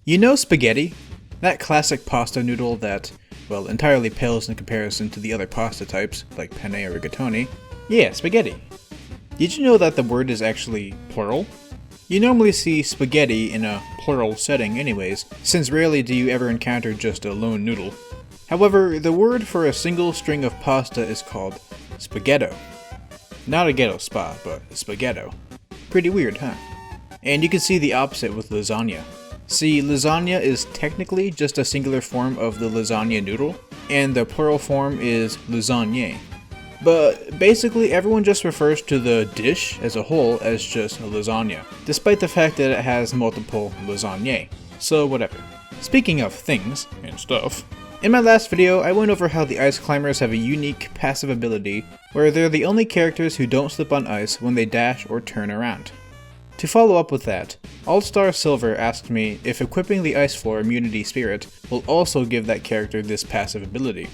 You know spaghetti? That classic pasta noodle that, well, entirely pales in comparison to the other pasta types, like penne or rigatoni. Yeah, spaghetti. Did you know that the word is actually plural? You normally see spaghetti in a plural setting anyways, since rarely do you ever encounter just a lone noodle. However, the word for a single string of pasta is called spaghetto. Not a ghetto spa, but spaghetto. Pretty weird, huh? And you can see the opposite with lasagna. See, lasagna is technically just a singular form of the lasagna noodle, and the plural form is lasagne. But basically everyone just refers to the dish as a whole as just a lasagna, despite the fact that it has multiple lasagne. So whatever. Speaking of things and stuff, in my last video I went over how the ice climbers have a unique passive ability where they're the only characters who don't slip on ice when they dash or turn around. To follow up with that, All-Star Silver asked me if equipping the Ice Floor Immunity Spirit will also give that character this passive ability.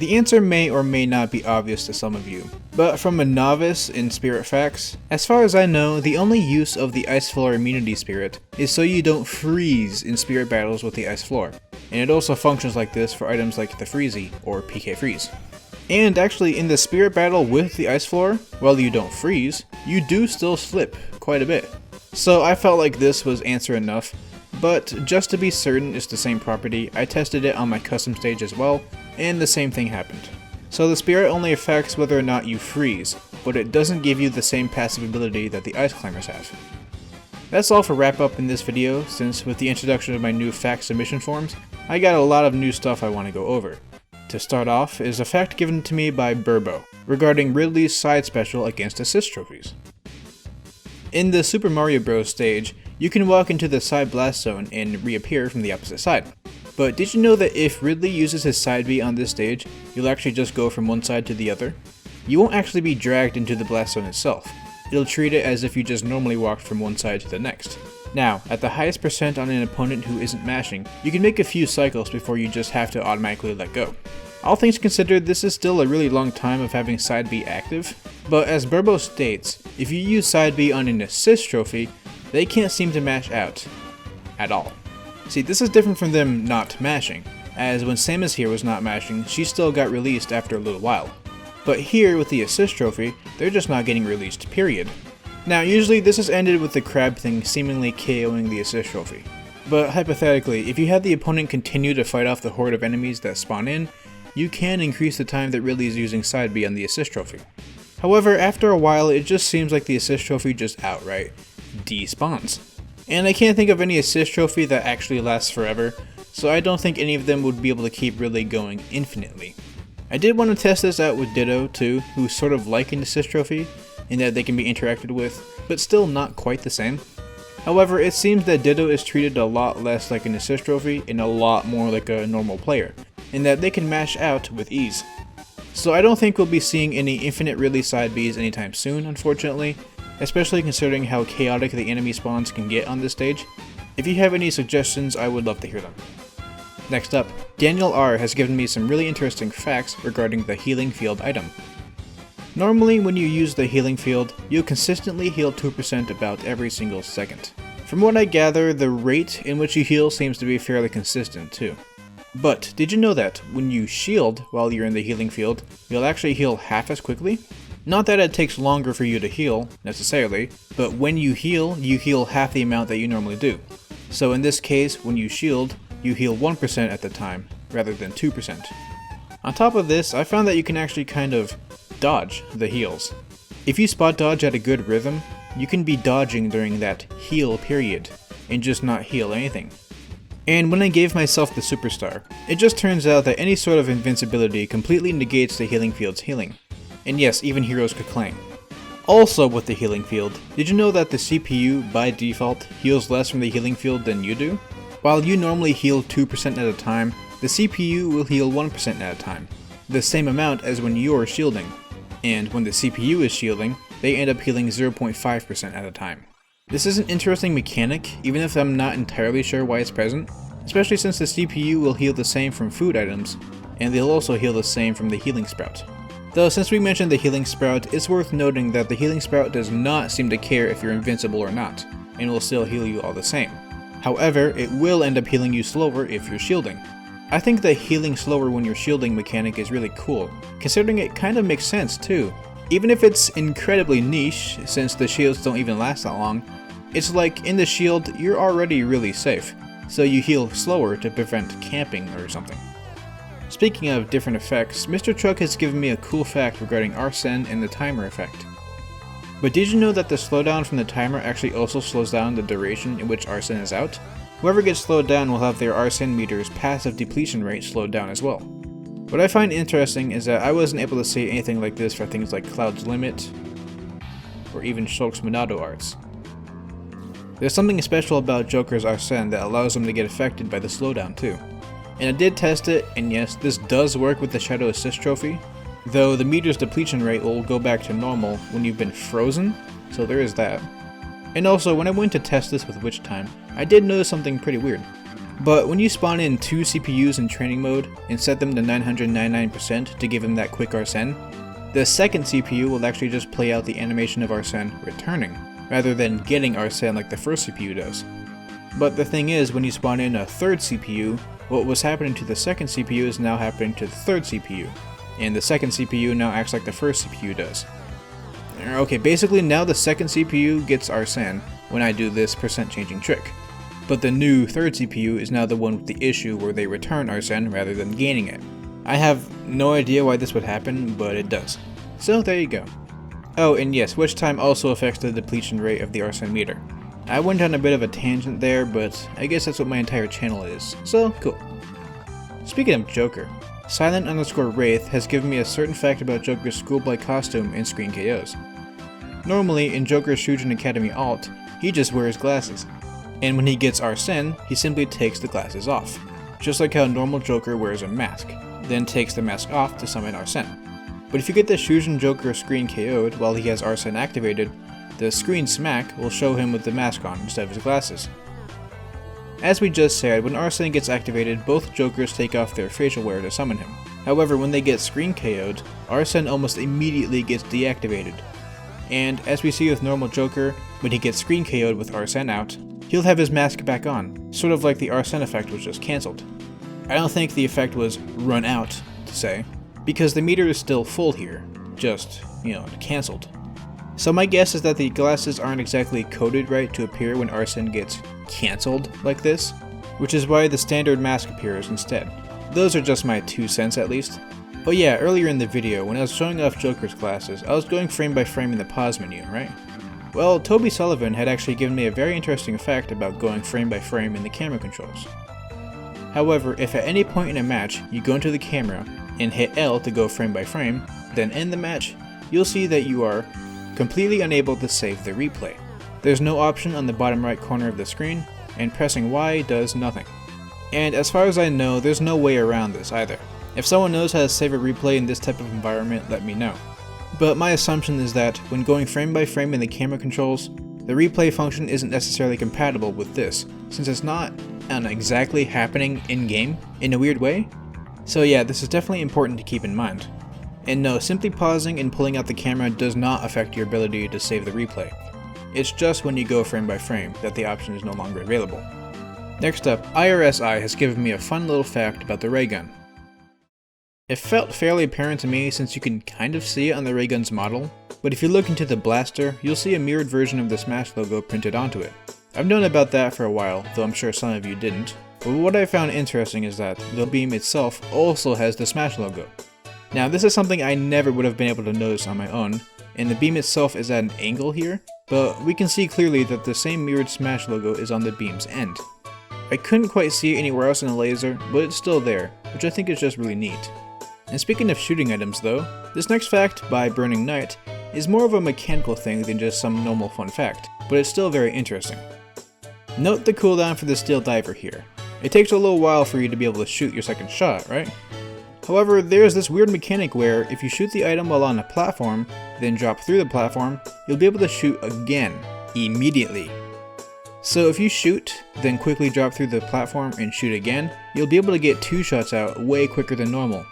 The answer may or may not be obvious to some of you, but from a novice in Spirit Facts, as far as I know, the only use of the Ice Floor Immunity Spirit is so you don't freeze in Spirit battles with the Ice Floor, and it also functions like this for items like the Freezy or PK Freeze. And actually in the Spirit battle with the Ice Floor, while you don't freeze, you do still slip quite a bit. So I felt like this was answer enough, but just to be certain it's the same property, I tested it on my custom stage as well, and the same thing happened. So the Spirit only affects whether or not you freeze, but it doesn't give you the same passive ability that the Ice Climbers have. That's all for wrap up in this video, since with the introduction of my new fact submission forms, I got a lot of new stuff I want to go over. To start off is a fact given to me by Burbo, regarding Ridley's side special against assist trophies. In the Super Mario Bros. Stage, you can walk into the side blast zone and reappear from the opposite side. But did you know that if Ridley uses his side B on this stage, you'll actually just go from one side to the other? You won't actually be dragged into the blast zone itself. It'll treat it as if you just normally walked from one side to the next. Now, at the highest percent on an opponent who isn't mashing, you can make a few cycles before you just have to automatically let go. All things considered, this is still a really long time of having side B active, but as Burbo states, if you use side B on an assist trophy, they can't seem to mash out. At all. See, this is different from them not mashing, as when Samus here was not mashing, she still got released after a little while. But here with the assist trophy, they're just not getting released, period. Now usually this has ended with the crab thing seemingly KOing the assist trophy. But hypothetically, if you have the opponent continue to fight off the horde of enemies that spawn in, you can increase the time that Ridley is using side B on the assist trophy. However, after a while it just seems like the assist trophy just outright despawns. And I can't think of any assist trophy that actually lasts forever, so I don't think any of them would be able to keep Ridley going infinitely. I did want to test this out with Ditto too, who's sort of like an assist trophy, in that they can be interacted with, but still not quite the same. However, it seems that Ditto is treated a lot less like an assist trophy and a lot more like a normal player, in that they can mash out with ease. So I don't think we'll be seeing any infinite Ridley side Bs anytime soon, unfortunately, especially considering how chaotic the enemy spawns can get on this stage. If you have any suggestions, I would love to hear them. Next up, Daniel R has given me some really interesting facts regarding the healing field item. Normally when you use the healing field, you'll consistently heal 2% about every single second. From what I gather, the rate in which you heal seems to be fairly consistent too. But did you know that when you shield while you're in the healing field, you'll actually heal half as quickly? Not that it takes longer for you to heal, necessarily, but when you heal half the amount that you normally do. So in this case, when you shield, you heal 1% at the time, rather than 2%. On top of this, I found that you can actually kind of dodge the heals. If you spot dodge at a good rhythm, you can be dodging during that heal period, and just not heal anything. And when I gave myself the superstar, it just turns out that any sort of invincibility completely negates the healing field's healing. And yes, even heroes could claim. Also with the healing field, did you know that the CPU, by default, heals less from the healing field than you do? While you normally heal 2% at a time, the CPU will heal 1% at a time, the same amount as when you're shielding. And when the CPU is shielding, they end up healing 0.5% at a time. This is an interesting mechanic, even if I'm not entirely sure why it's present, especially since the CPU will heal the same from food items, and they'll also heal the same from the healing sprout. Though since we mentioned the healing sprout, it's worth noting that the healing sprout does not seem to care if you're invincible or not, and will still heal you all the same. However, it will end up healing you slower if you're shielding. I think the healing slower when you're shielding mechanic is really cool, considering it kind of makes sense too. Even if it's incredibly niche, since the shields don't even last that long, it's like in the shield you're already really safe, so you heal slower to prevent camping or something. Speaking of different effects, Mr. Truck has given me a cool fact regarding Arsene and the timer effect. But did you know that the slowdown from the timer actually also slows down the duration in which Arsene is out? Whoever gets slowed down will have their Arsene meter's passive depletion rate slowed down as well. What I find interesting is that I wasn't able to see anything like this for things like Cloud's Limit, or even Shulk's Monado arts. There's something special about Joker's Arsene that allows him to get affected by the slowdown too. And I did test it, and yes, this does work with the Shadow Assist trophy, though the meter's depletion rate will go back to normal when you've been frozen, so there is that. And also, when I went to test this with Witch Time, I did notice something pretty weird. But when you spawn in 2 CPUs in training mode and set them to 999% to give him that quick Arsene, the second CPU will actually just play out the animation of Arsene returning, rather than getting Arsene like the first CPU does. But the thing is, when you spawn in a third CPU, what was happening to the second CPU is now happening to the third CPU, and the second CPU now acts like the first CPU does. Okay, basically now the second CPU gets Arsene when I do this percent changing trick, but the new third CPU is now the one with the issue where they return Arsene rather than gaining it. I have no idea why this would happen, but it does. So there you go. Oh, and yes, Witch Time also affects the depletion rate of the Arsene meter. I went on a bit of a tangent there, but I guess that's what my entire channel is, so cool. Speaking of Joker, Silent_Wraith has given me a certain fact about Joker's Schoolboy costume in screen KOs. Normally, in Joker's Shujin Academy alt, he just wears glasses, and when he gets Arsene, he simply takes the glasses off, just like how normal Joker wears a mask, then takes the mask off to summon Arsene. But if you get the Shujin Joker screen KO'd while he has Arsene activated, the screen smack will show him with the mask on instead of his glasses. As we just said, when Arsene gets activated, both Jokers take off their facial wear to summon him. However, when they get screen KO'd, Arsene almost immediately gets deactivated. And as we see with normal Joker, when he gets screen KO'd with Arsene out, he'll have his mask back on, sort of like the Arsene effect was just cancelled. I don't think the effect was run out, to say, because the meter is still full here, just, cancelled. So my guess is that the glasses aren't exactly coded right to appear when Arsene gets cancelled like this, which is why the standard mask appears instead. Those are just my 2 cents at least. Oh yeah, earlier in the video, when I was showing off Joker's glasses, I was going frame by frame in the pause menu, right? Well, Toby Sullivan had actually given me a very interesting fact about going frame by frame in the camera controls. However, if at any point in a match you go into the camera and hit L to go frame by frame, then end the match, you'll see that you are completely unable to save the replay. There's no option on the bottom right corner of the screen, and pressing Y does nothing. And as far as I know, there's no way around this either. If someone knows how to save a replay in this type of environment, let me know. But my assumption is that when going frame by frame in the camera controls, the replay function isn't necessarily compatible with this, since it's not exactly happening in-game in a weird way. So yeah, this is definitely important to keep in mind. And no, simply pausing and pulling out the camera does not affect your ability to save the replay. It's just when you go frame by frame that the option is no longer available. Next up, IRSI has given me a fun little fact about the ray gun. It felt fairly apparent to me since you can kind of see it on the ray gun's model, but if you look into the blaster, you'll see a mirrored version of the Smash logo printed onto it. I've known about that for a while, though I'm sure some of you didn't, but what I found interesting is that the beam itself also has the Smash logo. Now this is something I never would have been able to notice on my own, and the beam itself is at an angle here, but we can see clearly that the same mirrored Smash logo is on the beam's end. I couldn't quite see it anywhere else in the laser, but it's still there, which I think is just really neat. And speaking of shooting items though, this next fact by Burning Knight is more of a mechanical thing than just some normal fun fact, but it's still very interesting. Note the cooldown for the Steel Diver here. It takes a little while for you to be able to shoot your second shot, right? However, there's this weird mechanic where if you shoot the item while on a platform, then drop through the platform, you'll be able to shoot again, immediately. So if you shoot, then quickly drop through the platform and shoot again, you'll be able to get 2 shots out way quicker than normal.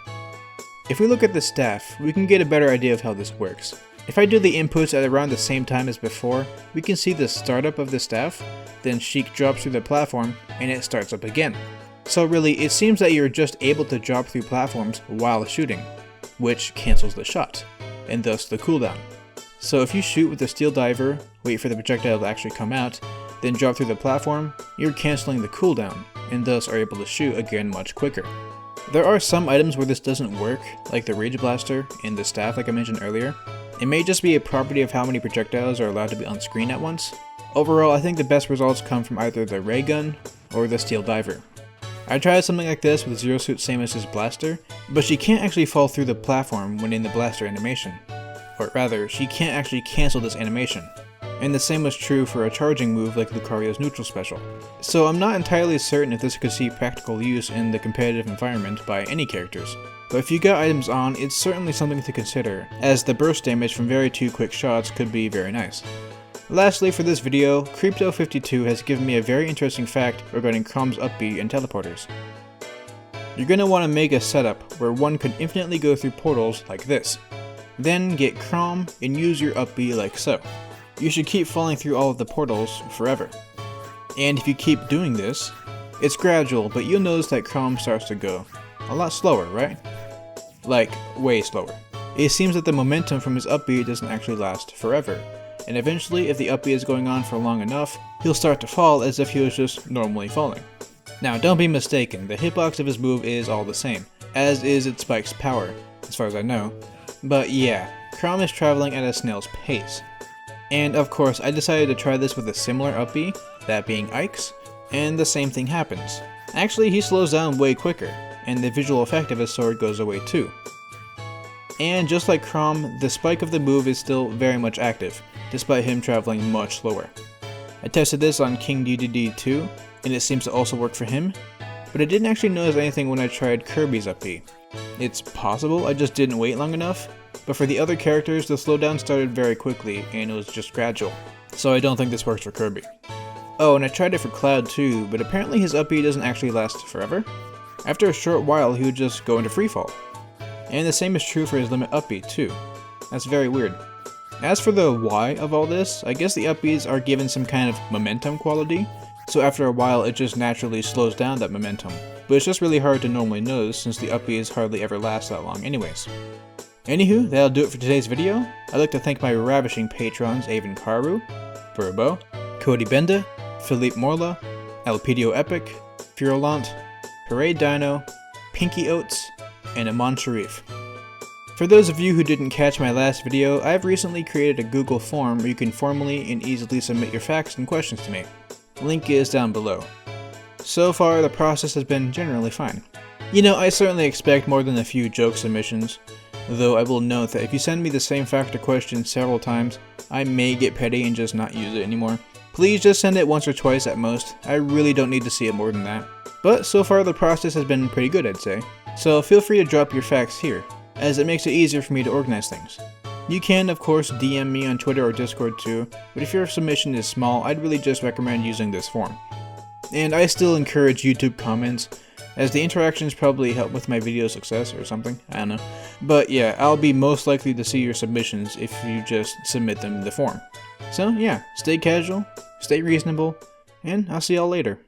If we look at the staff, we can get a better idea of how this works. If I do the inputs at around the same time as before, we can see the startup of the staff, then Sheik drops through the platform, and it starts up again. So really, it seems that you're just able to drop through platforms while shooting, which cancels the shot, and thus the cooldown. So if you shoot with the steel diver, wait for the projectile to actually come out, then drop through the platform, you're canceling the cooldown, and thus are able to shoot again much quicker. There are some items where this doesn't work, like the Rage Blaster and the staff like I mentioned earlier. It may just be a property of how many projectiles are allowed to be on screen at once. Overall, I think the best results come from either the ray gun or the steel diver. I tried something like this with Zero Suit Samus's blaster, but she can't actually fall through the platform when in the blaster animation. Or rather, she can't actually cancel this animation. And the same was true for a charging move like Lucario's neutral special. So I'm not entirely certain if this could see practical use in the competitive environment by any characters. But if you got items on, it's certainly something to consider, as the burst damage from very 2 quick shots could be very nice. Lastly for this video, Creepto52 has given me a very interesting fact regarding Chrome's UpB and teleporters. You're going to want to make a setup where one could infinitely go through portals like this. Then get Chrome and use your UpB like so. You should keep falling through all of the portals forever. And if you keep doing this, it's gradual, but you'll notice that Chrome starts to go a lot slower, right? Like, way slower. It seems that the momentum from his UpB doesn't actually last forever, and eventually if the UpB is going on for long enough, he'll start to fall as if he was just normally falling. Now don't be mistaken, the hitbox of his move is all the same, as is its spike's power, as far as I know. But yeah, Chrome is traveling at a snail's pace. And of course, I decided to try this with a similar UpB, that being Ike's, and the same thing happens. Actually, he slows down way quicker, and the visual effect of his sword goes away too. And just like Chrome, the spike of the move is still very much active, despite him traveling much slower. I tested this on King DDD too, and it seems to also work for him, but I didn't actually notice anything when I tried Kirby's UpB. It's possible I just didn't wait long enough, but for the other characters the slowdown started very quickly and it was just gradual, so I don't think this works for Kirby. Oh, and I tried it for Cloud too, but apparently his UpB doesn't actually last forever. After a short while he would just go into freefall. And the same is true for his limit UpB too. That's very weird. As for the why of all this, I guess the UpBs are given some kind of momentum quality, so after a while it just naturally slows down that momentum. But it's just really hard to normally notice since the UpBs hardly ever last that long anyways. Anywho, that'll do it for today's video. I'd like to thank my ravishing patrons Avenkaru, Burbo, Cody Benda, Felipe Morla, Elpidio Epic, Feurolant, Dino, PinkieOats, and Aman Shareef. For those of you who didn't catch my last video, I've recently created a Google form where you can formally and easily submit your facts and questions to me. Link is down below. So far, the process has been generally fine. You know, I certainly expect more than a few joke submissions, though I will note that if you send me the same fact or question several times, I may get petty and just not use it anymore. Please just send it once or twice at most. I really don't need to see it more than that. But so far the process has been pretty good, I'd say. So feel free to drop your facts here, as it makes it easier for me to organize things. You can, of course, DM me on Twitter or Discord too, but if your submission is small, I'd really just recommend using this form. And I still encourage YouTube comments, as the interactions probably help with my video success or something, I don't know. But yeah, I'll be most likely to see your submissions if you just submit them in the form. So yeah, stay casual, stay reasonable, and I'll see y'all later.